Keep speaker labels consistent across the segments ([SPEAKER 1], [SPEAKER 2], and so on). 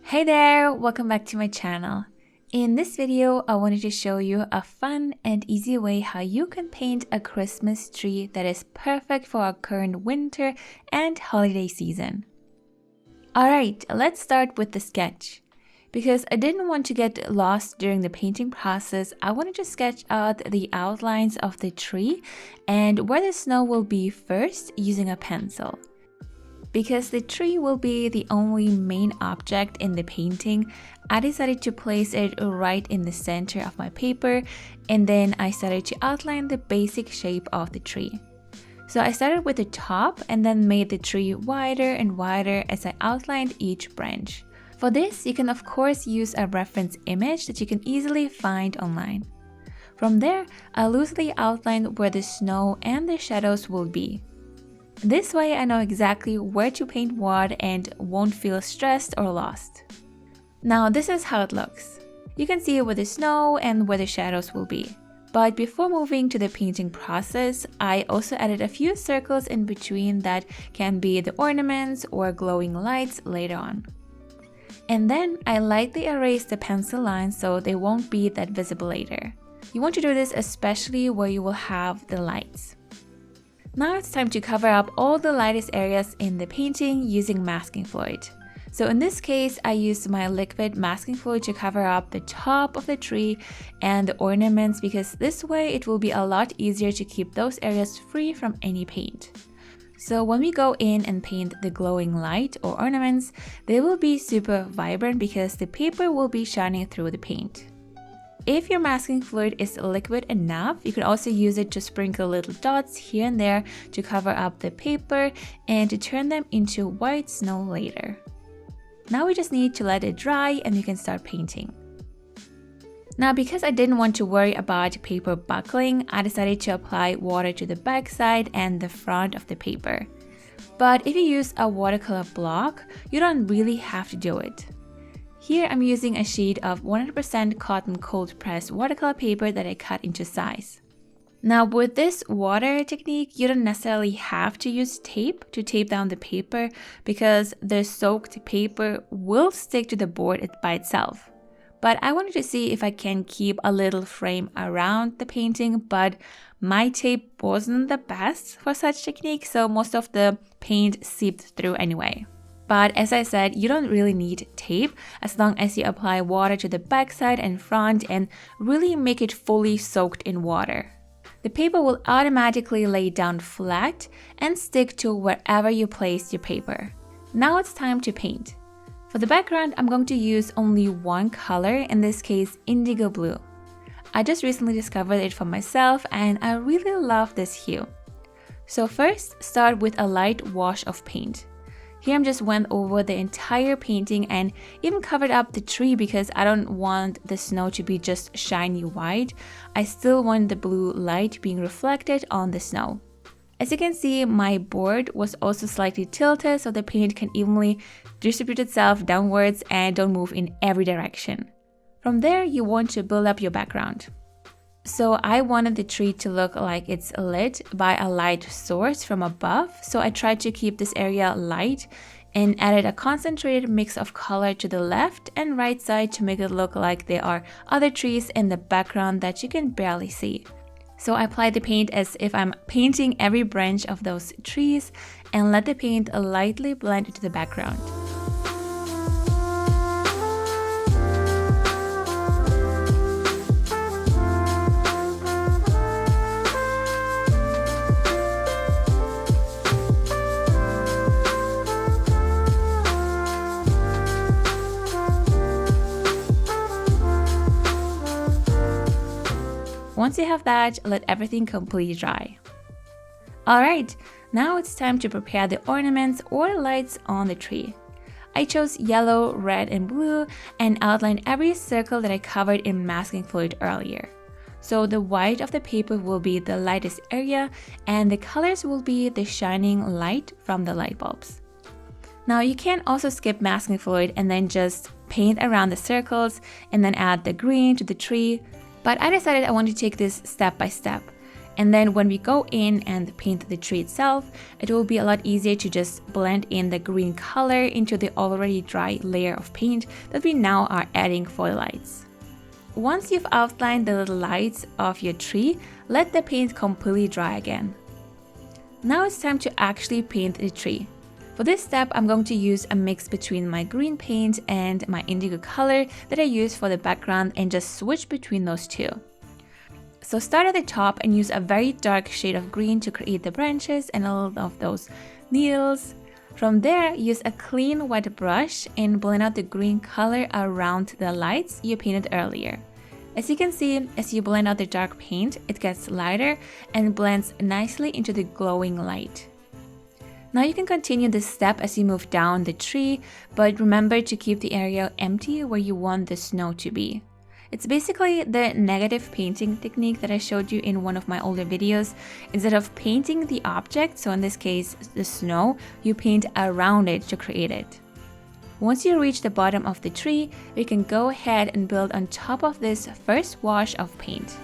[SPEAKER 1] Hey there, welcome back to my channel. In this video, I wanted to show you a fun and easy way how you can paint a Christmas tree that is perfect for our current winter and holiday season. Alright, let's start with the sketch. Because I didn't want to get lost during the painting process, I wanted to sketch out the outlines of the tree and where the snow will be first using a pencil. Because the tree will be the only main object in the painting, I decided to place it right in the center of my paper, and then I started to outline the basic shape of the tree. So I started with the top and then made the tree wider and wider as I outlined each branch. For this, you can of course use a reference image that you can easily find online. From there, I loosely outlined where the snow and the shadows will be. This way I know exactly where to paint what and won't feel stressed or lost. Now this is how it looks. You can see where the snow and where the shadows will be. But before moving to the painting process, I also added a few circles in between that can be the ornaments or glowing lights later on. And then I lightly erased the pencil lines so they won't be that visible later. You want to do this especially where you will have the lights. Now it's time to cover up all the lightest areas in the painting using masking fluid. So in this case, I used my liquid masking fluid to cover up the top of the tree and the ornaments because this way it will be a lot easier to keep those areas free from any paint. So when we go in and paint the glowing light or ornaments, they will be super vibrant because the paper will be shining through the paint. If your masking fluid is liquid enough, you can also use it to sprinkle little dots here and there to cover up the paper and to turn them into white snow later. Now we just need to let it dry and we can start painting. Now because I didn't want to worry about paper buckling, I decided to apply water to the back side and the front of the paper. But if you use a watercolor block, you don't really have to do it. Here I'm using a sheet of 100% cotton cold pressed watercolor paper that I cut into size. Now with this water technique, you don't necessarily have to use tape to tape down the paper because the soaked paper will stick to the board by itself. But I wanted to see if I can keep a little frame around the painting, but my tape wasn't the best for such technique, so most of the paint seeped through anyway. But as I said, you don't really need tape as long as you apply water to the backside and front and really make it fully soaked in water. The paper will automatically lay down flat and stick to wherever you place your paper. Now it's time to paint. For the background, I'm going to use only one color, in this case indigo blue. I just recently discovered it for myself and I really love this hue. So first, start with a light wash of paint. Here I'm just went over the entire painting and even covered up the tree because I don't want the snow to be just shiny white. I still want the blue light being reflected on the snow. As you can see, my board was also slightly tilted so the paint can evenly distribute itself downwards and don't move in every direction. From there, you want to build up your background. So I wanted the tree to look like it's lit by a light source from above, so I tried to keep this area light and added a concentrated mix of color to the left and right side to make it look like there are other trees in the background that you can barely see. So I applied the paint as if I'm painting every branch of those trees and let the paint lightly blend into the background. Once you have that, let everything completely dry. Alright, now it's time to prepare the ornaments or lights on the tree. I chose yellow, red, and blue and outlined every circle that I covered in masking fluid earlier. So the white of the paper will be the lightest area and the colors will be the shining light from the light bulbs. Now you can also skip masking fluid and then just paint around the circles and then add the green to the tree. But I decided I want to take this step by step. And then when we go in and paint the tree itself, it will be a lot easier to just blend in the green color into the already dry layer of paint that we now are adding for the lights. Once you've outlined the little lights of your tree, let the paint completely dry again. Now it's time to actually paint the tree. For this step, I'm going to use a mix between my green paint and my indigo color that I use for the background and just switch between those two. So start at the top and use a very dark shade of green to create the branches and a little of those needles. From there, use a clean wet brush and blend out the green color around the lights you painted earlier. As you can see, as you blend out the dark paint, it gets lighter and blends nicely into the glowing light. Now you can continue this step as you move down the tree, but remember to keep the area empty where you want the snow to be. It's basically the negative painting technique that I showed you in one of my older videos. Instead of painting the object, so in this case the snow, you paint around it to create it. Once you reach the bottom of the tree, we can go ahead and build on top of this first wash of paint.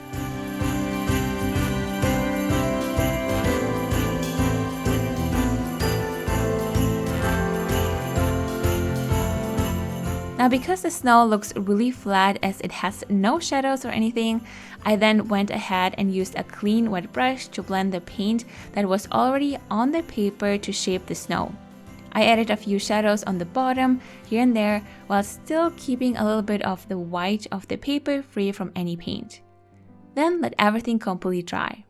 [SPEAKER 1] Now because the snow looks really flat as it has no shadows or anything, I then went ahead and used a clean wet brush to blend the paint that was already on the paper to shape the snow. I added a few shadows on the bottom here and there while still keeping a little bit of the white of the paper free from any paint. Then let everything completely dry.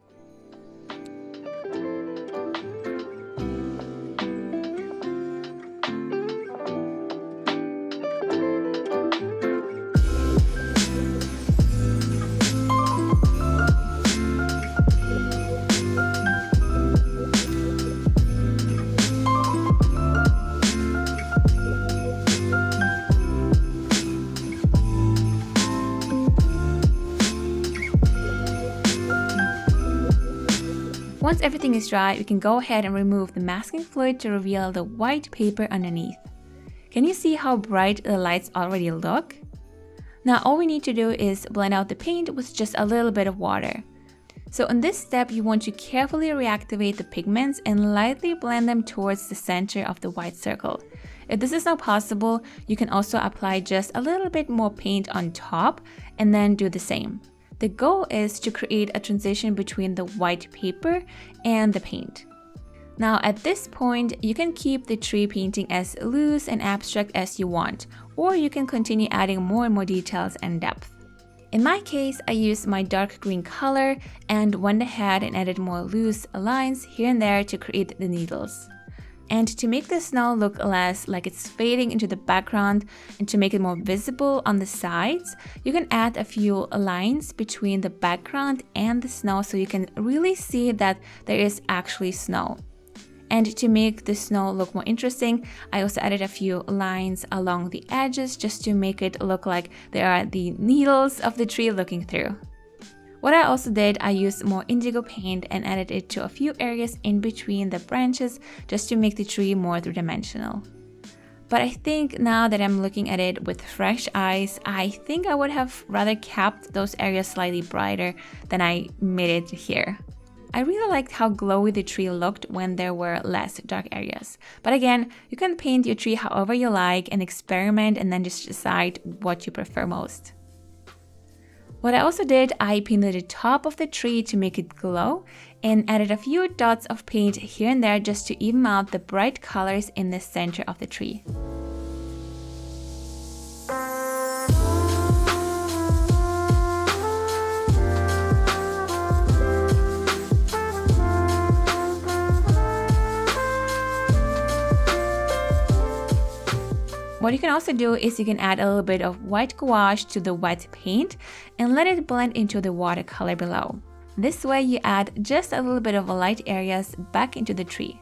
[SPEAKER 1] Once everything is dry, we can go ahead and remove the masking fluid to reveal the white paper underneath. Can you see how bright the lights already look? Now all we need to do is blend out the paint with just a little bit of water. So in this step, you want to carefully reactivate the pigments and lightly blend them towards the center of the white circle. If this is not possible, you can also apply just a little bit more paint on top and then do the same. The goal is to create a transition between the white paper and the paint. Now at this point, you can keep the tree painting as loose and abstract as you want, or you can continue adding more and more details and depth. In my case, I used my dark green color and went ahead and added more loose lines here and there to create the needles. And to make the snow look less like it's fading into the background and to make it more visible on the sides, you can add a few lines between the background and the snow so you can really see that there is actually snow. And to make the snow look more interesting, I also added a few lines along the edges just to make it look like there are the needles of the tree looking through. What I also did, I used more indigo paint and added it to a few areas in between the branches just to make the tree more three-dimensional. But I think now that I'm looking at it with fresh eyes, I think I would have rather kept those areas slightly brighter than I made it here. I really liked how glowy the tree looked when there were less dark areas. But again, you can paint your tree however you like and experiment and then just decide what you prefer most. What I also did, I painted the top of the tree to make it glow and added a few dots of paint here and there just to even out the bright colors in the center of the tree. What you can also do is you can add a little bit of white gouache to the wet paint and let it blend into the watercolor below. This way you add just a little bit of light areas back into the tree.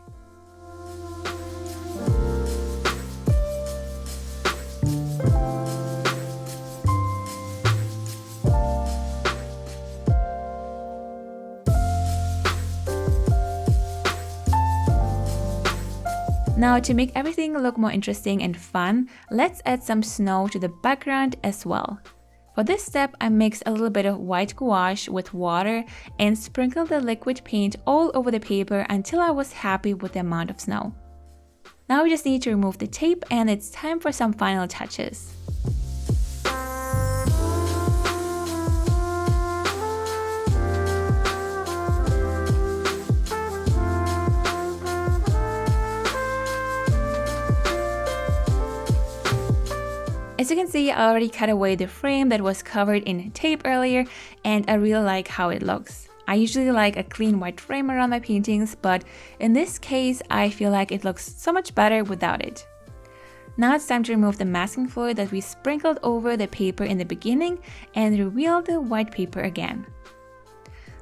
[SPEAKER 1] Now to make everything look more interesting and fun, let's add some snow to the background as well. For this step, I mixed a little bit of white gouache with water and sprinkled the liquid paint all over the paper until I was happy with the amount of snow. Now we just need to remove the tape and it's time for some final touches. As you can see, I already cut away the frame that was covered in tape earlier, and I really like how it looks. I usually like a clean white frame around my paintings, but in this case, I feel like it looks so much better without it. Now it's time to remove the masking fluid that we sprinkled over the paper in the beginning and reveal the white paper again.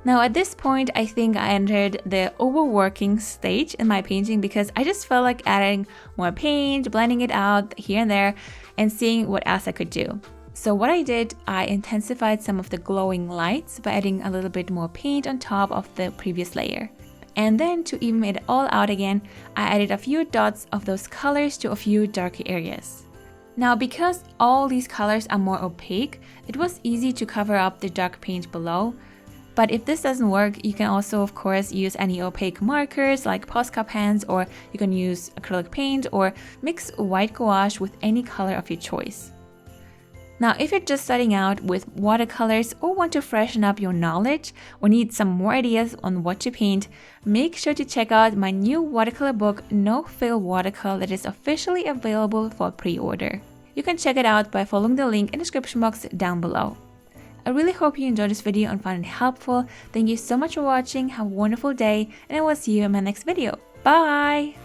[SPEAKER 1] Now at this point, I think I entered the overworking stage in my painting because I just felt like adding more paint, blending it out here and there, and seeing what else I could do. So what I did, I intensified some of the glowing lights by adding a little bit more paint on top of the previous layer. And then to even it all out again, I added a few dots of those colors to a few darker areas. Now because all these colors are more opaque, it was easy to cover up the dark paint below. But if this doesn't work, you can also of course use any opaque markers like Posca pens, or you can use acrylic paint or mix white gouache with any color of your choice. Now if you're just starting out with watercolors or want to freshen up your knowledge or need some more ideas on what to paint, make sure to check out my new watercolor book No Fail Watercolor that is officially available for pre-order. You can check it out by following the link in the description box down below. I really hope you enjoyed this video and found it helpful. Thank you so much for watching, have a wonderful day, and I will see you in my next video. Bye!